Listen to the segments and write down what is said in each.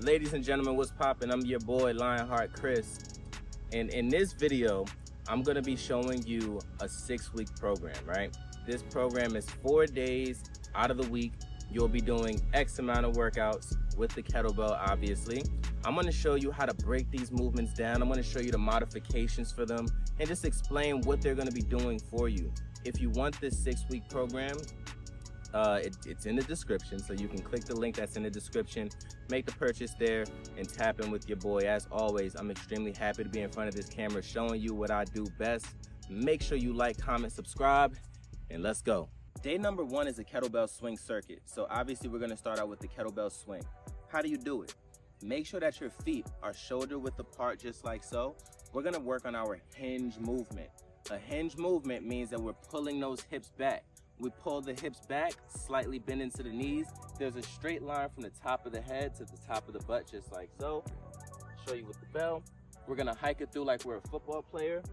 Ladies and gentlemen, what's poppin'? I'm your boy Lionheart Chris, and in this video I'm gonna be showing you a 6-week program, right? This program is 4 days out of the week. You'll be doing X amount of workouts with the kettlebell, obviously. I'm gonna show you how to break these movements down. I'm gonna show you the modifications for them and just explain what they're gonna be doing for you. If you want this 6-week program, it's in the description, so you can click the link that's in the description, make the purchase there, and tap in with your boy. As always, I'm extremely happy to be in front of this camera showing you what I do best. Make sure you like, comment, subscribe, and let's go. Day number 1 is a kettlebell swing circuit. So obviously we're going to start out with the kettlebell swing. How do you do it? Make sure that your feet are shoulder width apart, just like so. We're going to work on our hinge movement. A hinge movement means that we're pulling those hips back. We pull the hips back, slightly bend into the knees. There's a straight line from the top of the head to the top of the butt, just like so. Show you with the bell. We're gonna hike it through like we're a football player,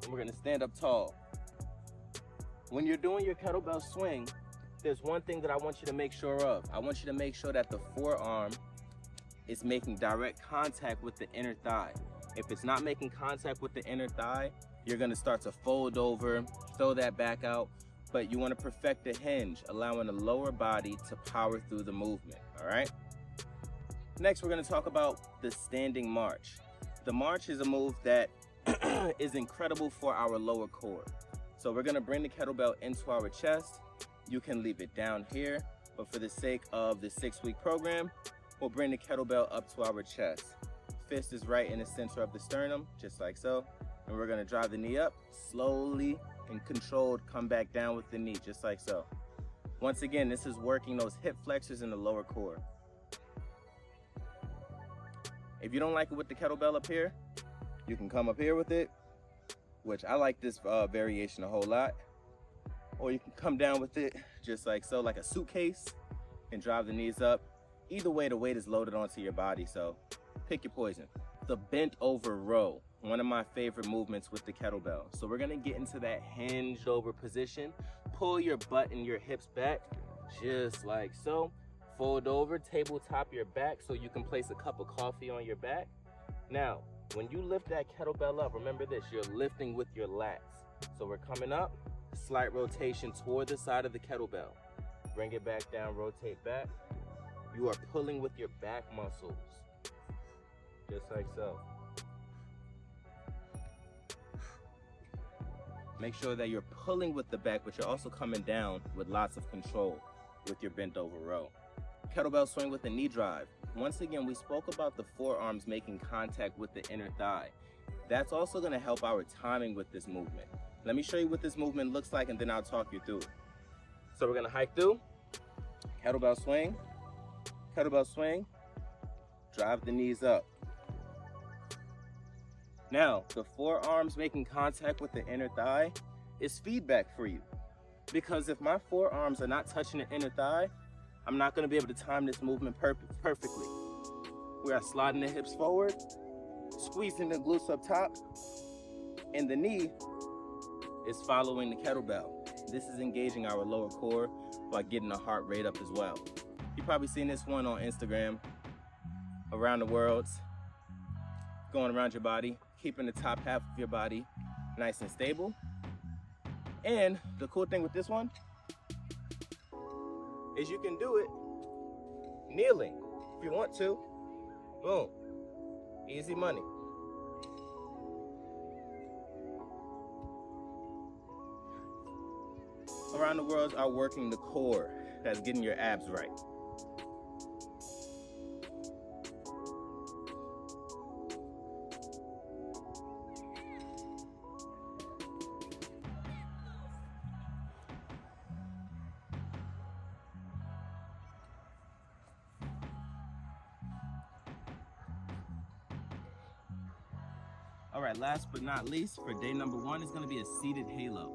and we're gonna stand up tall. When you're doing your kettlebell swing, there's one thing that I want you to make sure of. I want you to make sure that the forearm is making direct contact with the inner thigh. If it's not making contact with the inner thigh, you're gonna start to fold over, throw that back out. But you want to perfect the hinge, allowing the lower body to power through the movement, all right? Next, we're going to talk about the standing march. The march is a move that is incredible for our lower core. So we're going to bring the kettlebell into our chest. You can leave it down here, but for the sake of the 6-week program, we'll bring the kettlebell up to our chest. Fist is right in the center of the sternum, just like so. And we're going to drive the knee up slowly and controlled, come back down with the knee, just like so. Once again, this is working those hip flexors in the lower core. If you don't like it with the kettlebell up here, you can come up here with it, which I like this variation a whole lot. Or you can come down with it just like so, like a suitcase, and drive the knees up. Either way, the weight is loaded onto your body, so pick your poison. The bent over row. One of my favorite movements with the kettlebell. So we're gonna get into that hinged over position. Pull your butt and your hips back, just like so. Fold over, tabletop your back so you can place a cup of coffee on your back. Now, when you lift that kettlebell up, remember this, you're lifting with your lats. So we're coming up, slight rotation toward the side of the kettlebell. Bring it back down, rotate back. You are pulling with your back muscles, just like so. Make sure that you're pulling with the back, but you're also coming down with lots of control with your bent over row. Kettlebell swing with the knee drive. Once again, we spoke about the forearms making contact with the inner thigh. That's also gonna help our timing with this movement. Let me show you what this movement looks like and then I'll talk you through it. So we're gonna hike through, kettlebell swing, drive the knees up. Now, the forearms making contact with the inner thigh is feedback for you. Because if my forearms are not touching the inner thigh, I'm not gonna be able to time this movement perfectly. We are sliding the hips forward, squeezing the glutes up top, and the knee is following the kettlebell. This is engaging our lower core by getting the heart rate up as well. You've probably seen this one on Instagram, around the world, going around your body, keeping the top half of your body nice and stable. And the cool thing with this one is you can do it kneeling if you want to. Boom, easy money. Around the world are working the core, that's getting your abs right. All right, last but not least, for day number 1 is gonna be a seated halo.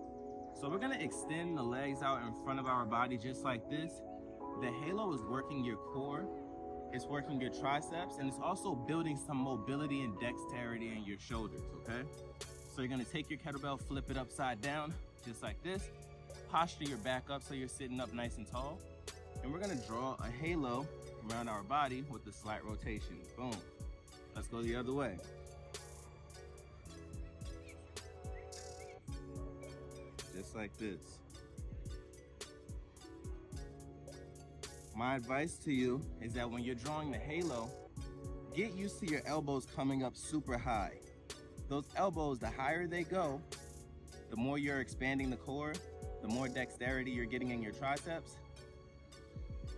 So we're gonna extend the legs out in front of our body just like this. The halo is working your core, it's working your triceps, and it's also building some mobility and dexterity in your shoulders, okay? So you're gonna take your kettlebell, flip it upside down, just like this. Posture your back up so you're sitting up nice and tall. And we're gonna draw a halo around our body with the slight rotation. Boom. Let's go the other way. Just like this. My advice to you is that when you're drawing the halo, get used to your elbows coming up super high. Those elbows, the higher they go, the more you're expanding the core, the more dexterity you're getting in your triceps,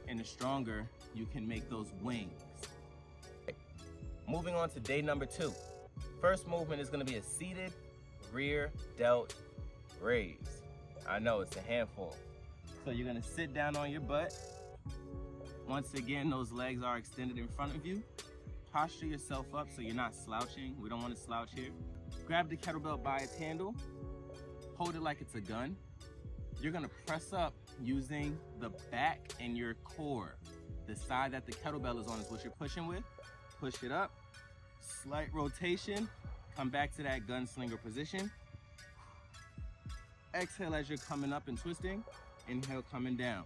and the stronger you can make those wings. Moving on to day number 2. First movement is gonna be a seated rear delt raise. I know it's a handful. So you're gonna sit down on your butt. Once again, those legs are extended in front of you. Posture yourself up so you're not slouching. We don't want to slouch here. Grab the kettlebell by its handle. Hold it like it's a gun. You're gonna press up using the back and your core. The side that the kettlebell is on is what you're pushing with. Push it up, slight rotation, come back to that gunslinger position. Exhale as you're coming up and twisting. Inhale, coming down.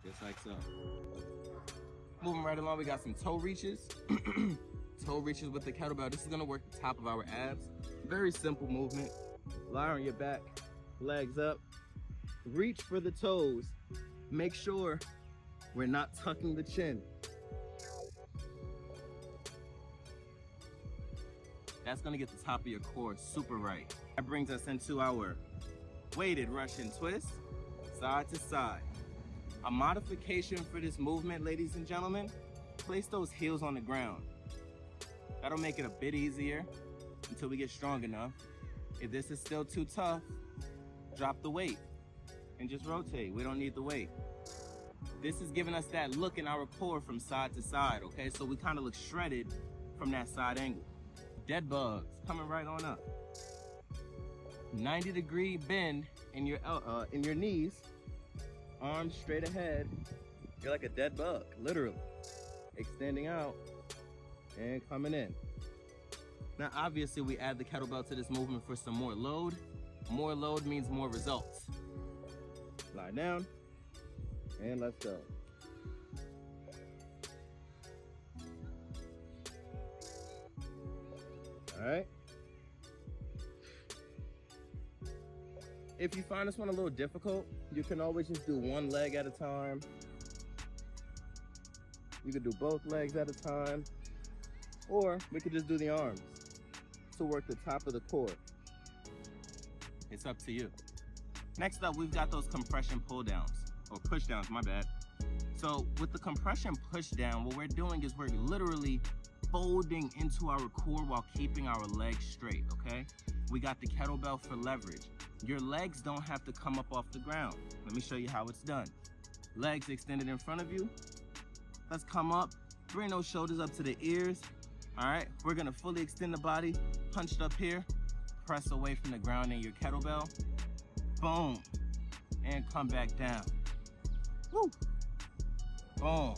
Just like so. Moving right along, we got some toe reaches. Toe reaches with the kettlebell. This is gonna work the top of our abs. Very simple movement. Lie on your back, legs up. Reach for the toes. Make sure we're not tucking the chin. That's gonna get the top of your core super right. That brings us into our weighted Russian twist, side to side. A modification for this movement, ladies and gentlemen, place those heels on the ground. That'll make it a bit easier until we get strong enough. If this is still too tough, drop the weight and just rotate. We don't need the weight. This is giving us that look in our core from side to side, okay? So we kind of look shredded from that side angle. Dead bugs, coming right on up. 90-degree bend in your knees, arms straight ahead. You're like a dead bug, literally. Extending out and coming in. Now, obviously, we add the kettlebell to this movement for some more load. More load means more results. Lie down, and let's go. All right. If you find this one a little difficult, you can always just do one leg at a time. You could do both legs at a time, or we could just do the arms to work the top of the core. It's up to you. Next up, we've got those compression pull downs, or push downs, my bad. So with the compression push down, what we're doing is we're literally folding into our core while keeping our legs straight, okay? We got the kettlebell for leverage. Your legs don't have to come up off the ground. Let me show you how it's done. Legs extended in front of you. Let's come up, bring those shoulders up to the ears. All right, we're gonna fully extend the body, punched up here, press away from the ground in your kettlebell. Boom, and come back down. Woo, boom.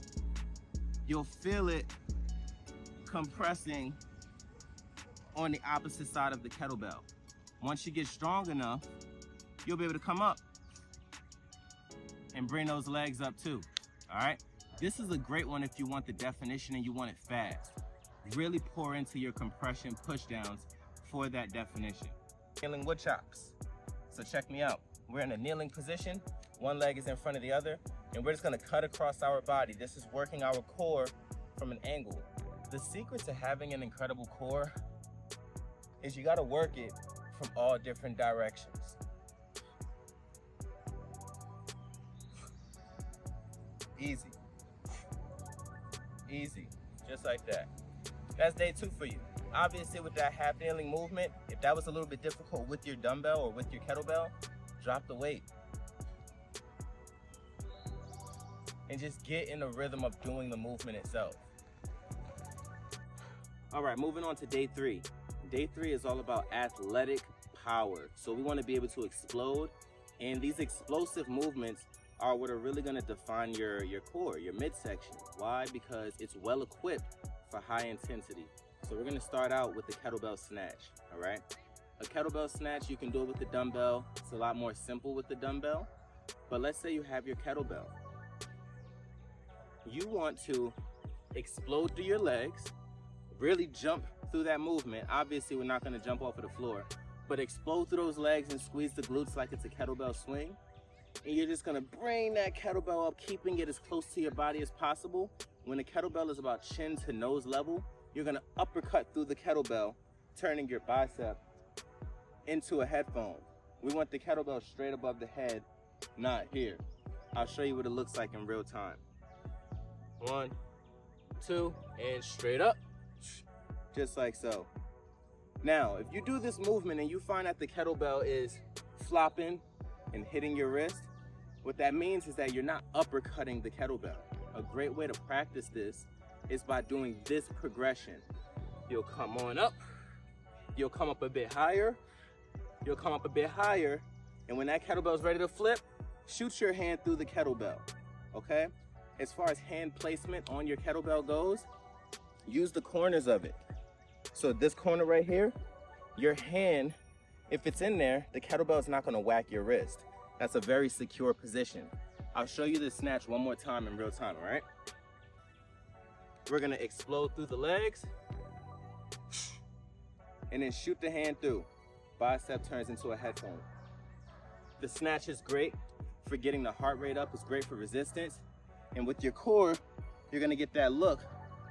You'll feel it compressing on the opposite side of the kettlebell. Once you get strong enough, you'll be able to come up and bring those legs up too, all right? This is a great one if you want the definition and you want it fast. Really pour into your compression push downs for that definition. Kneeling wood chops. So check me out. We're in a kneeling position. One leg is in front of the other, and we're just gonna cut across our body. This is working our core from an angle. The secret to having an incredible core is you gotta work it from all different directions. Easy. Easy, just like that. That's day 2 for you. Obviously with that half kneeling movement, if that was a little bit difficult with your dumbbell or with your kettlebell, drop the weight. And just get in the rhythm of doing the movement itself. All right, moving on to day 3. Day 3 is all about athletic power. So we want to be able to explode, and these explosive movements are what are really going to define your core, your midsection. Why? Because it's well equipped for high intensity. So we're going to start out with the kettlebell snatch, all right? A kettlebell snatch, you can do it with the dumbbell. It's a lot more simple with the dumbbell. But let's say you have your kettlebell. You want to explode through your legs, really jump through that movement. Obviously, we're not going to jump off of the floor, but explode through those legs and squeeze the glutes like it's a kettlebell swing. And you're just going to bring that kettlebell up, keeping it as close to your body as possible. When the kettlebell is about chin to nose level, you're going to uppercut through the kettlebell, turning your bicep into a headphone. We want the kettlebell straight above the head, not here. I'll show you what it looks like in real time. 1, 2, and straight up, just like so. Now, if you do this movement and you find that the kettlebell is flopping and hitting your wrist, what that means is that you're not uppercutting the kettlebell. A great way to practice this is by doing this progression. You'll come on up, you'll come up a bit higher, you'll come up a bit higher, and when that kettlebell is ready to flip, shoot your hand through the kettlebell, okay? As far as hand placement on your kettlebell goes, use the corners of it. So this corner right here, your hand, if it's in there, the kettlebell is not gonna whack your wrist. That's a very secure position. I'll show you this snatch one more time in real time, all right? We're gonna explode through the legs, and then shoot the hand through. Bicep turns into a headphone. The snatch is great for getting the heart rate up. It's great for resistance. And with your core, you're gonna get that look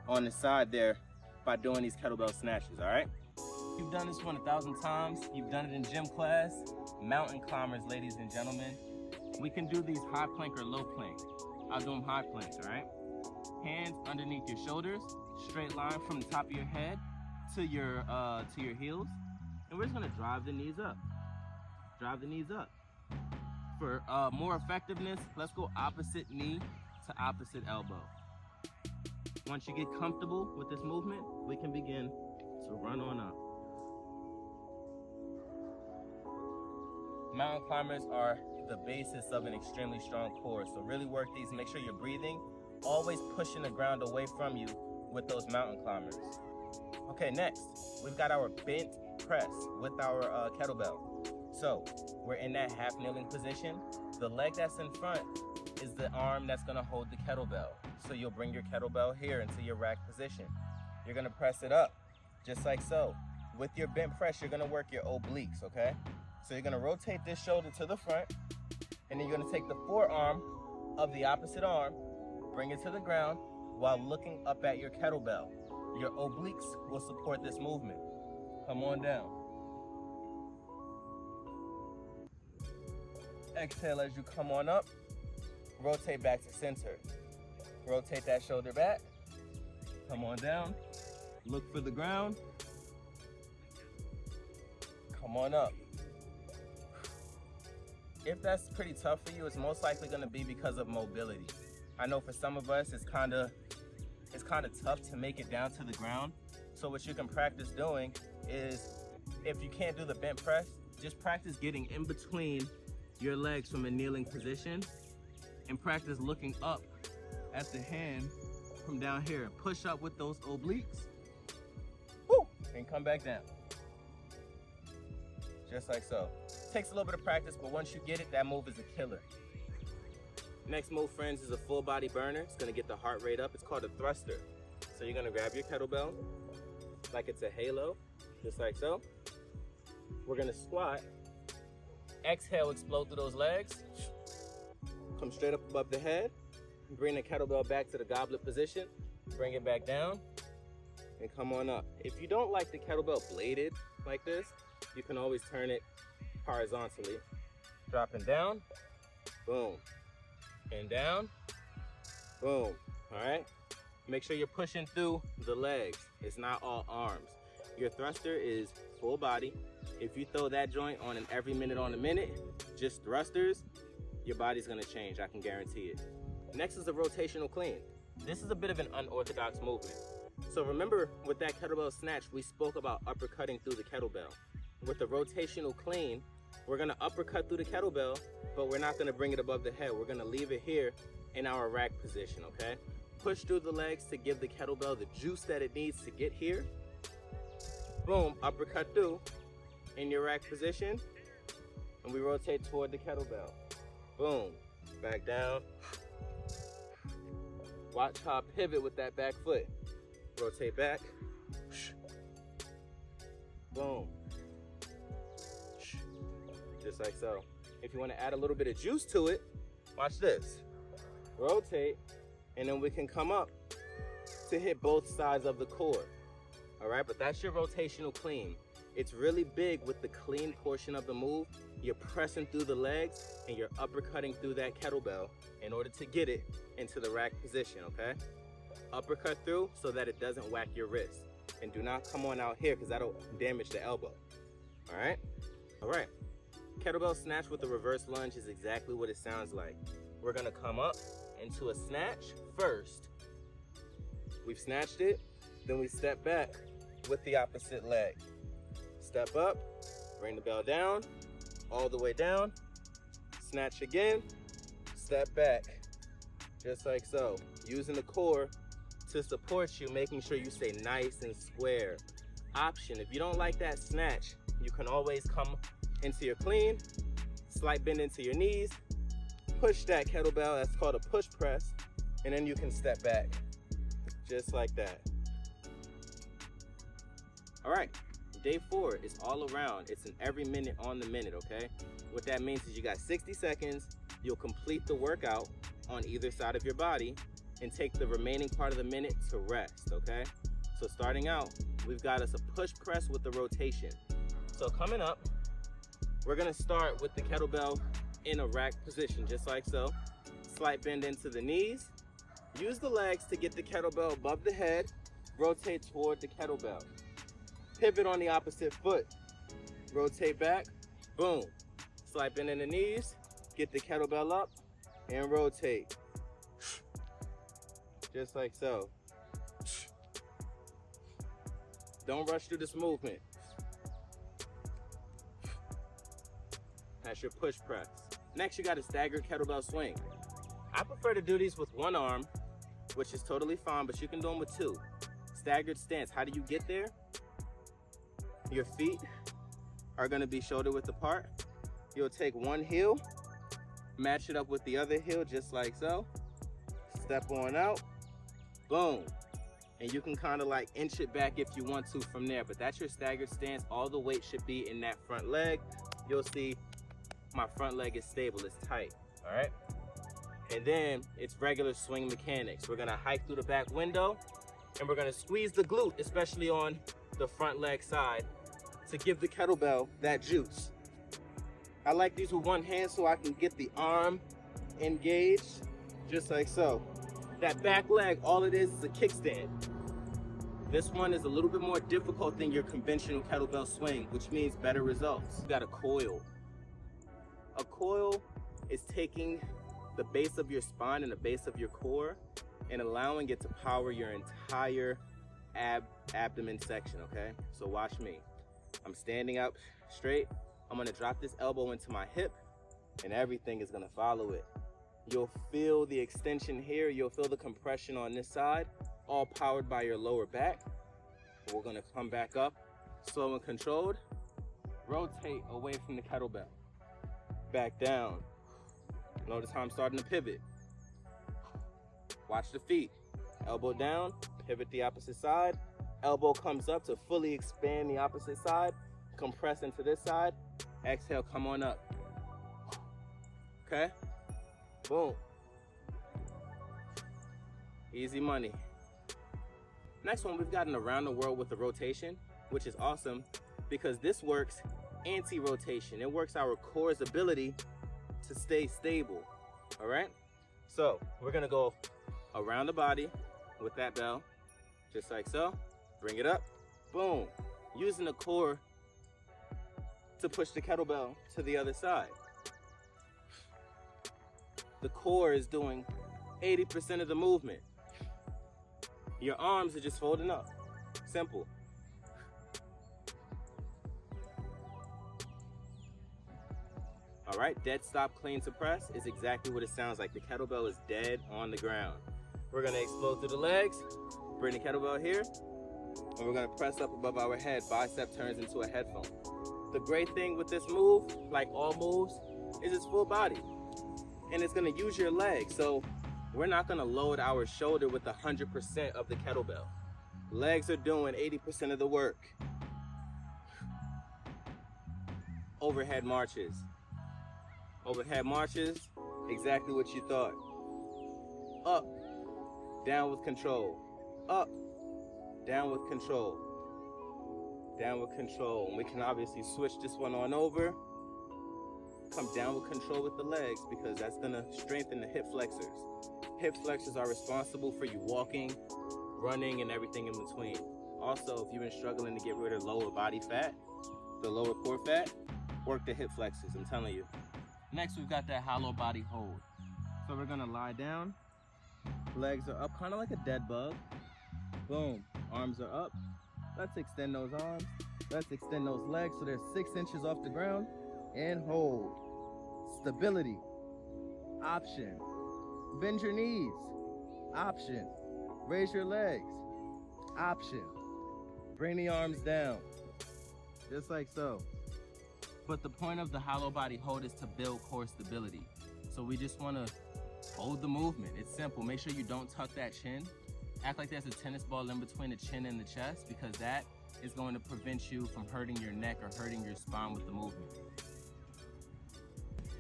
on the side there by doing these kettlebell snatches, all right? You've done this one 1,000 times. You've done it in gym class. Mountain climbers, ladies and gentlemen. We can do these high plank or low plank. I'll do them high planks, all right? Hands underneath your shoulders, straight line from the top of your head to your heels. And we're just gonna drive the knees up. Drive the knees up. For more effectiveness, let's go opposite knee to opposite elbow. Once you get comfortable with this movement, we can begin to run on up. Mountain climbers are the basis of an extremely strong core, so really work these. Make sure you're breathing, always pushing the ground away from you with those mountain climbers. Okay, next, we've got our bent press with our kettlebell. So we're in that half kneeling position. The leg that's in front is the arm that's gonna hold the kettlebell. So you'll bring your kettlebell here into your rack position. You're gonna press it up, just like so. With your bent press, you're gonna work your obliques, okay? So you're gonna rotate this shoulder to the front, and then you're gonna take the forearm of the opposite arm, bring it to the ground while looking up at your kettlebell. Your obliques will support this movement. Come on down. Exhale as you come on up. Rotate back to center. Rotate that shoulder back. Come on down. Look for the ground. Come on up. If that's pretty tough for you, it's most likely going to be because of mobility. I know for some of us, it's kind of tough to make it down to the ground. So what you can practice doing is, if you can't do the bent press, just practice getting in between your legs from a kneeling position and practice looking up at the hand from down here. Push up with those obliques. Woo! And come back down. Just like so. Takes a little bit of practice, but once you get it, that move is a killer. Next move, friends, is a full body burner. It's gonna get the heart rate up. It's called a thruster. So you're gonna grab your kettlebell like it's a halo, just like so. We're gonna squat. Exhale, explode through those legs. Come straight up above the head. Bring the kettlebell back to the goblet position. Bring it back down and come on up. If you don't like the kettlebell bladed like this, you can always turn it horizontally. Dropping down, boom, and down, boom, all right? Make sure you're pushing through the legs. It's not all arms. Your thruster is full body. If you throw that joint on an every minute on a minute, just thrusters, your body's gonna change, I can guarantee it. Next is the rotational clean. This is a bit of an unorthodox movement. So remember with that kettlebell snatch, we spoke about uppercutting through the kettlebell. With the rotational clean, we're gonna uppercut through the kettlebell, but we're not gonna bring it above the head. We're gonna leave it here in our rack position, okay? Push through the legs to give the kettlebell the juice that it needs to get here. Boom, uppercut through. in your rack position, and we rotate toward the kettlebell. Boom, back down. Watch how I pivot with that back foot. Rotate back. Boom. Just like so. If you want to add a little bit of juice to it, watch this. Rotate, and then we can come up to hit both sides of the core. All right, but that's your rotational clean. It's really big with the clean portion of the move. You're pressing through the legs and you're uppercutting through that kettlebell in order to get it into the rack position, okay? Uppercut through so that it doesn't whack your wrist. And do not come on out here because that'll damage the elbow, all right? All right, kettlebell snatch with the reverse lunge is exactly what it sounds like. We're gonna come up into a snatch first. We've snatched it, then we step back with the opposite leg. Step up, bring the bell down, all the way down, snatch again, step back, just like so. Using the core to support you, making sure you stay nice and square. Option, if you don't like that snatch, you can always come into your clean, slight bend into your knees, push that kettlebell, that's called a push press, and then you can step back, just like that. All right. Day 4 is all around. It's an every minute on the minute, okay? What that means is you got 60 seconds. You'll complete the workout on either side of your body and take the remaining part of the minute to rest, okay? So starting out, we've got us a push press with the rotation. So coming up, we're gonna start with the kettlebell in a rack position, just like so. Slight bend into the knees. Use the legs to get the kettlebell above the head. Rotate toward the kettlebell. Pivot on the opposite foot. Rotate back, boom. Slight bend in the knees, get the kettlebell up, and rotate. Just like so. Don't rush through this movement. That's your push press. Next, you got a staggered kettlebell swing. I prefer to do these with one arm, which is totally fine, but you can do them with two. Staggered stance, how do you get there? Your feet are gonna be shoulder width apart. You'll take one heel, match it up with the other heel just like so. Step on out, boom. And you can kind of like inch it back if you want to from there, but that's your staggered stance. All the weight should be in that front leg. You'll see my front leg is stable, it's tight, all right? And then it's regular swing mechanics. We're gonna hike through the back window and we're gonna squeeze the glute, especially on the front leg side, to give the kettlebell that juice. I like these with one hand so I can get the arm engaged, just like so. That back leg, all it is a kickstand. This one is a little bit more difficult than your conventional kettlebell swing, which means better results. You got a coil. A coil is taking the base of your spine and the base of your core and allowing it to power your entire abdomen section, okay? So watch me. I'm standing up straight. I'm gonna drop this elbow into my hip and everything is gonna follow it. You'll feel the extension here. You'll feel the compression on this side, all powered by your lower back. We're gonna come back up, slow and controlled. Rotate away from the kettlebell. Back down. Notice how I'm starting to pivot. Watch the feet. Elbow down, pivot the opposite side. Elbow comes up to fully expand the opposite side. Compress into this side. Exhale, come on up. Okay? Boom. Easy money. Next one, we've got an around the world with the rotation, which is awesome because this works anti-rotation. It works our core's ability to stay stable, all right? So we're gonna go around the body with that bell, just like so. Bring it up, boom. Using the core to push the kettlebell to the other side. The core is doing 80% of the movement. Your arms are just folding up, simple. All right, dead stop, clean to press is exactly what it sounds like. The kettlebell is dead on the ground. We're gonna explode through the legs, bring the kettlebell here, and we're gonna press up above our head. Bicep turns into a headphone. The great thing with this move, like all moves, is it's full body. And it's gonna use your legs. So we're not gonna load our shoulder with 100% of the kettlebell. Legs are doing 80% of the work. Overhead marches. Overhead marches, exactly what you thought. Up, down with control. Up, down with control. Down with control. And we can obviously switch this one on over. Come down with control with the legs because that's gonna strengthen the hip flexors. Hip flexors are responsible for you walking, running, and everything in between. Also, if you've been struggling to get rid of lower body fat, the lower core fat, work the hip flexors, I'm telling you. Next, we've got that hollow body hold. So we're gonna lie down, legs are up, kind of like a dead bug. Boom, arms are up. Let's extend those arms. Let's extend those legs so they're 6 inches off the ground and hold. Stability, option. Bend your knees, option. Raise your legs, option. Bring the arms down, just like so. But the point of the hollow body hold is to build core stability. So we just wanna hold the movement. It's simple. Make sure you don't tuck that chin. Act like there's a tennis ball in between the chin and the chest because that is going to prevent you from hurting your neck or hurting your spine with the movement.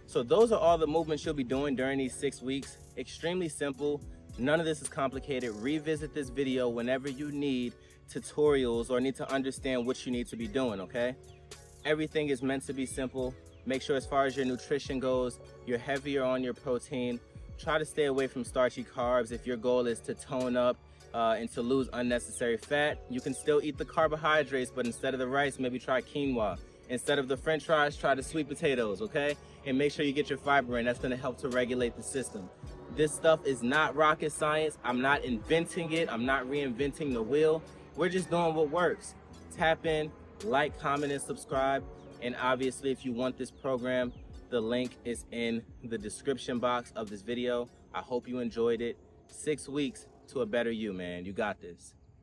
So those are all the movements you'll be doing during these 6 weeks. Extremely simple. None of this is complicated. Revisit this video whenever you need tutorials or need to understand what you need to be doing, okay? Everything is meant to be simple. Make sure as far as your nutrition goes, you're heavier on your protein. Try to stay away from starchy carbs if your goal is to tone up and to lose unnecessary fat. You can still eat the carbohydrates, but instead of the rice, maybe try quinoa. Instead of the french fries, try the sweet potatoes, okay? And make sure you get your fiber in. That's gonna help to regulate the system. This stuff is not rocket science. I'm not inventing it. I'm not reinventing the wheel. We're just doing what works. Tap in, like, comment, and subscribe. And obviously, if you want this program, the link is in the description box of this video. I hope you enjoyed it. 6 weeks to a better you, man. You got this.